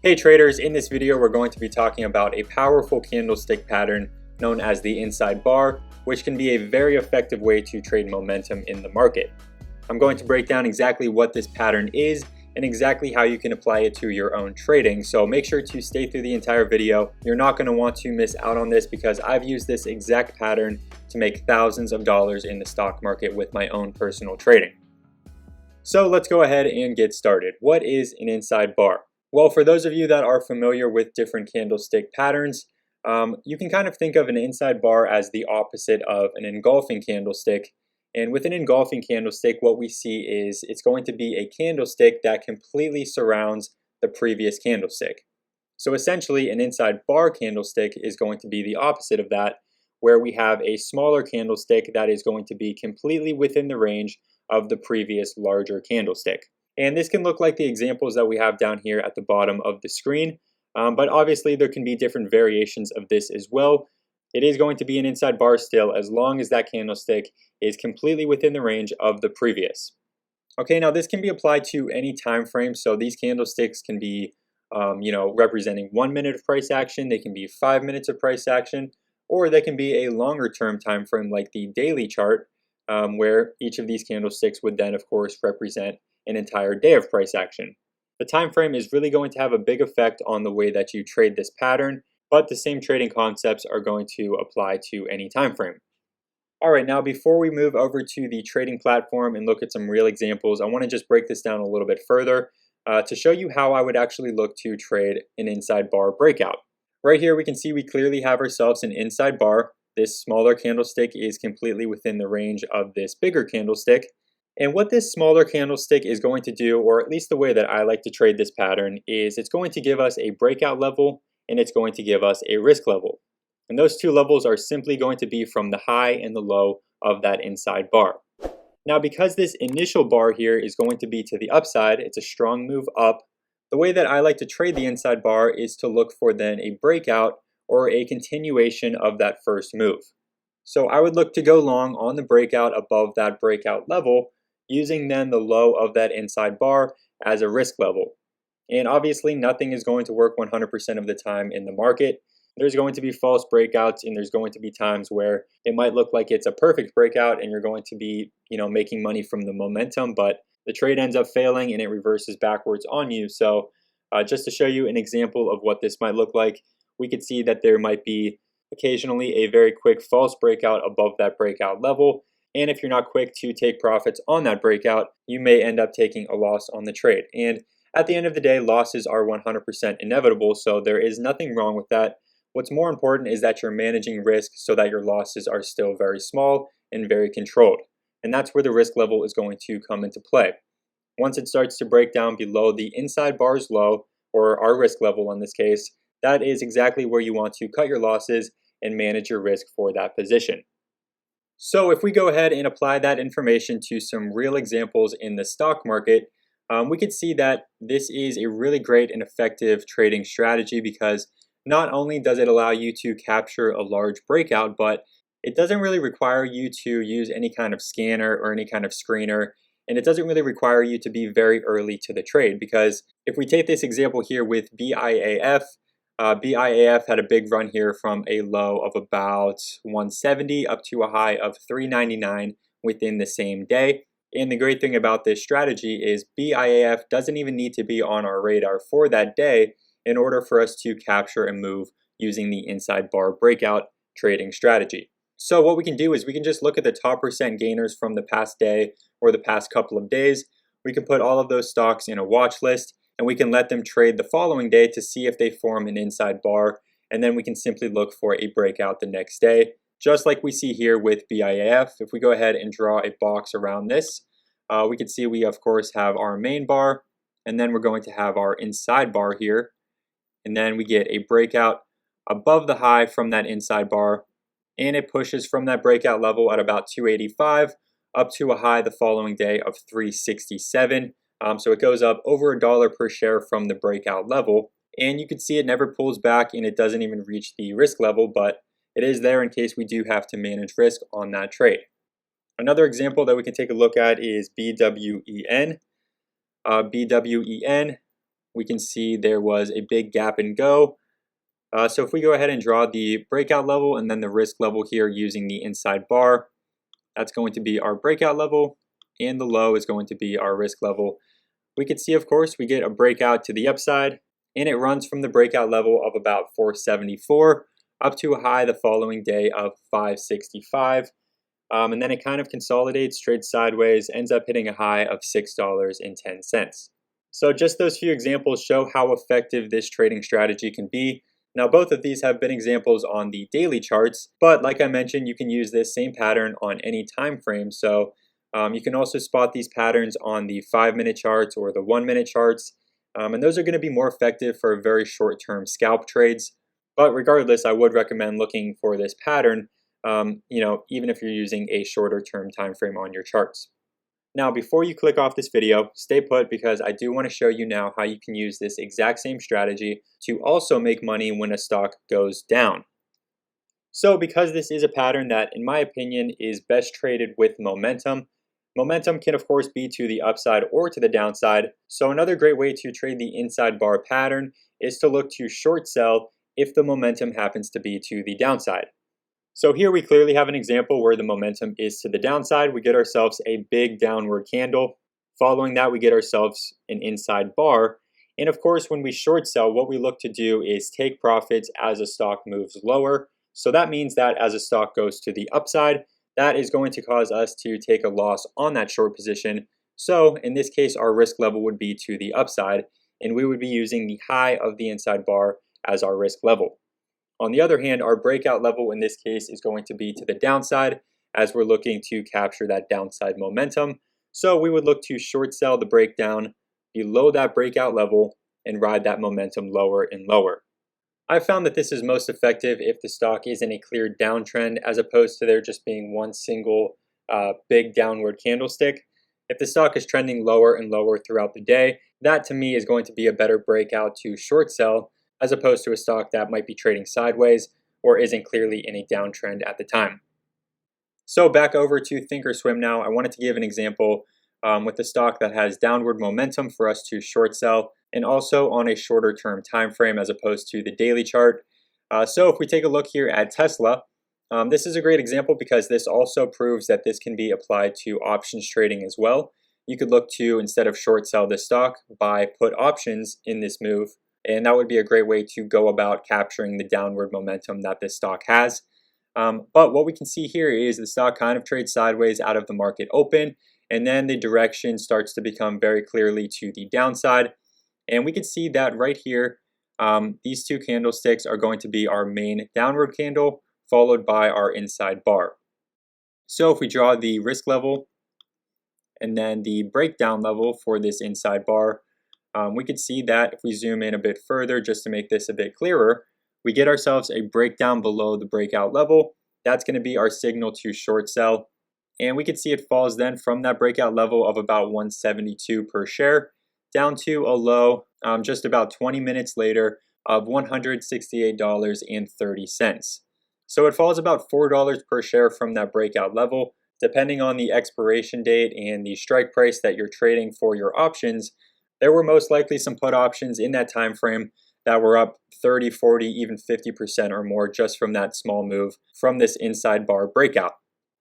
Hey traders, in this video we're going to be talking about a powerful candlestick pattern known as the inside bar, which can be a very effective way to trade momentum in the market. I'm going to break down exactly what this pattern is and exactly how you can apply it to your own trading, so make sure to stay through the entire video. You're not going to want to miss out on this because I've used this exact pattern to make thousands of dollars in the stock market with my own personal trading. So let's go ahead and get started. What is an inside bar? Well, for those of you that are familiar with different candlestick patterns, you can kind of think of an inside bar as the opposite of an engulfing candlestick. And with an engulfing candlestick, what we see is it's going to be a candlestick that completely surrounds the previous candlestick. So essentially, an inside bar candlestick is going to be the opposite of that, where we have a smaller candlestick that is going to be completely within the range of the previous larger candlestick. And this can look like the examples that we have down here at the bottom of the screen, but obviously there can be different variations of this as well. It is going to be an inside bar still as long as that candlestick is completely within the range of the previous. Okay, now this can be applied to any time frame, so these candlesticks can be representing 1 minute of price action, they can be 5 minutes of price action, or they can be a longer term time frame like the daily chart, where each of these candlesticks would then of course represent an entire day of price action. The time frame is really going to have a big effect on the way that you trade this pattern, but the same trading concepts are going to apply to any time frame. All right, now before we move over to the trading platform and look at some real examples, I want to just break this down a little bit further to show you how I would actually look to trade an inside bar breakout. Right here we can see we clearly have ourselves an inside bar. This smaller candlestick is completely within the range of this bigger candlestick. And what this smaller candlestick is going to do, or at least the way that I like to trade this pattern, is it's going to give us a breakout level and it's going to give us a risk level. And those two levels are simply going to be from the high and the low of that inside bar. Now, because this initial bar here is going to be to the upside, it's a strong move up, the way that I like to trade the inside bar is to look for then a breakout or a continuation of that first move. So I would look to go long on the breakout above that breakout level, using then the low of that inside bar as a risk level. And obviously nothing is going to work 100% of the time in the market. There's going to be false breakouts and there's going to be times where it might look like it's a perfect breakout and you're going to be, making money from the momentum, but the trade ends up failing and it reverses backwards on you. So just to show you an example of what this might look like, we could see that there might be occasionally a very quick false breakout above that breakout level. And if you're not quick to take profits on that breakout, you may end up taking a loss on the trade. And at the end of the day, losses are 100% inevitable, so there is nothing wrong with that. What's more important is that you're managing risk so that your losses are still very small and very controlled. And that's where the risk level is going to come into play. Once it starts to break down below the inside bar's low, or our risk level in this case, that is exactly where you want to cut your losses and manage your risk for that position. So if we go ahead and apply that information to some real examples in the stock market, we could see that this is a really great and effective trading strategy because not only does it allow you to capture a large breakout, but it doesn't really require you to use any kind of scanner or any kind of screener, and it doesn't really require you to be very early to the trade because if we take this example here with BIAF, BIAF had a big run here from a low of about 170 up to a high of 399 within the same day. And the great thing about this strategy is BIAF doesn't even need to be on our radar for that day in order for us to capture a move using the inside bar breakout trading strategy. So what we can do is we can just look at the top percent gainers from the past day or the past couple of days. We can put all of those stocks in a watch list and we can let them trade the following day to see if they form an inside bar, and then we can simply look for a breakout the next day, just like we see here with BIAF. If we go ahead and draw a box around this, we can see we of course have our main bar, and then we're going to have our inside bar here, and then we get a breakout above the high from that inside bar, and it pushes from that breakout level at about 285 up to a high the following day of 367. So it goes up over $1 per share from the breakout level, and you can see it never pulls back and it doesn't even reach the risk level, but it is there in case we do have to manage risk on that trade. Another example that we can take a look at is BWEN. BWEN we can see there was a big gap and go. So if we go ahead and draw the breakout level and then the risk level here using the inside bar, that's going to be our breakout level, and the low is going to be our risk level. We can see, of course, we get a breakout to the upside, and it runs from the breakout level of about 474 up to a high the following day of 565. And then it kind of consolidates, trades sideways, ends up hitting a high of $6.10. So just those few examples show how effective this trading strategy can be. Now, both of these have been examples on the daily charts, but like I mentioned, you can use this same pattern on any time frame. So you can also spot these patterns on the 5-minute charts or the 1-minute charts, and those are going to be more effective for very short-term scalp trades. But regardless, I would recommend looking for this pattern, even if you're using a shorter-term time frame on your charts. Now, before you click off this video, stay put because I do want to show you now how you can use this exact same strategy to also make money when a stock goes down. So because this is a pattern that, in my opinion, is best traded with momentum, momentum can of course be to the upside or to the downside. So another great way to trade the inside bar pattern is to look to short sell if the momentum happens to be to the downside. So here we clearly have an example where the momentum is to the downside. We get ourselves a big downward candle. Following that, we get ourselves an inside bar. And of course, when we short sell, what we look to do is take profits as a stock moves lower. So that means that as a stock goes to the upside, that is going to cause us to take a loss on that short position. So in this case, our risk level would be to the upside, and we would be using the high of the inside bar as our risk level. On the other hand, our breakout level in this case is going to be to the downside as we're looking to capture that downside momentum. So we would look to short sell the breakdown below that breakout level and ride that momentum lower and lower. I've found that this is most effective if the stock is in a clear downtrend as opposed to there just being one single big downward candlestick. If the stock is trending lower and lower throughout the day, that to me is going to be a better breakout to short sell as opposed to a stock that might be trading sideways or isn't clearly in a downtrend at the time. So back over to Thinkorswim now. I wanted to give an example with the stock that has downward momentum for us to short sell, and also on a shorter term time frame as opposed to the daily chart. So if we take a look here at Tesla, this is a great example because this also proves that this can be applied to options trading as well. You could look to, instead of short sell this stock, buy put options in this move. And that would be a great way to go about capturing the downward momentum that this stock has. But what we can see here is the stock kind of trades sideways out of the market open, and then the direction starts to become very clearly to the downside. And we can see that right here, these two candlesticks are going to be our main downward candle, followed by our inside bar. So if we draw the risk level and then the breakdown level for this inside bar, we can see that if we zoom in a bit further, just to make this a bit clearer, we get ourselves a breakdown below the breakout level. That's going to be our signal to short sell. And we can see it falls then from that breakout level of about 172 per share down to a low just about 20 minutes later of $168.30. So it falls about $4 per share from that breakout level. Depending on the expiration date and the strike price that you're trading for your options, there were most likely some put options in that time frame that were up 30, 40, even 50% or more just from that small move from this inside bar breakout.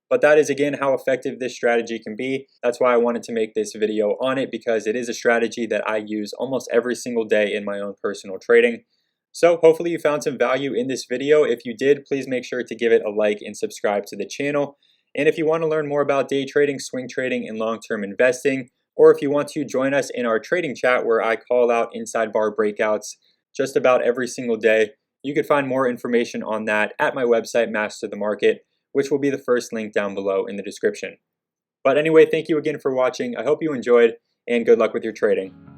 But that is again how effective this strategy can be. That's why I wanted to make this video on it, because it is a strategy that I use almost every single day in my own personal trading. So hopefully you found some value in this video. If you did, please make sure to give it a like and subscribe to the channel. And if you want to learn more about day trading, swing trading, and long-term investing, or if you want to join us in our trading chat where I call out inside bar breakouts just about every single day, you can find more information on that at my website, Master the Market, which will be the first link down below in the description. But anyway, thank you again for watching. I hope you enjoyed, and good luck with your trading.